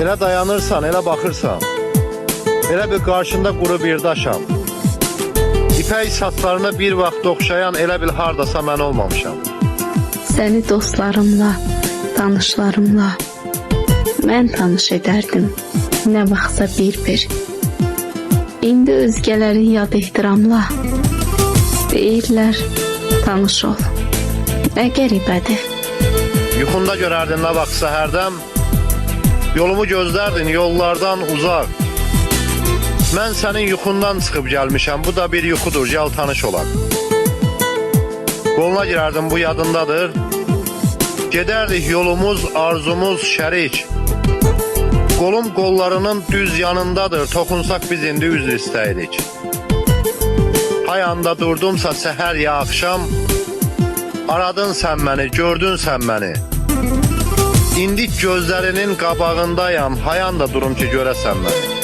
Elə dayanırsan, elə baxırsan. Elə bir qarşında quru bir daşam. İpək saçlarına bir vaxt oxşayan elə bil hardasa mən olmamışam. Səni dostlarımla, tanışlarımla mən tanış edərdim, nə vaxtsa bir-bir. İndi özgələri yad ehtiramla deyirlər, tanış ol. Nə qəribədir. Yuxunda görərdin nə vaxt səhərdən, yolumu gözlərdin yollardan uzaq. Mən sənin yuxundan çıxıb gəlmişəm, bu da bir yuxudur, gəl tanış olaq. Qoluna girərdim, bu yadındadır. Gedərdik yolumuz, arzumuz şərik. Qolum qollarının düz yanındadır, toxunsaq biz indi üzr istəyirik. Hay anda durdumsa səhər ya axşam, aradın sən məni, gördün sən məni. İndi gözlərinin qabağındayam, hay anda durum ki görəsən məni.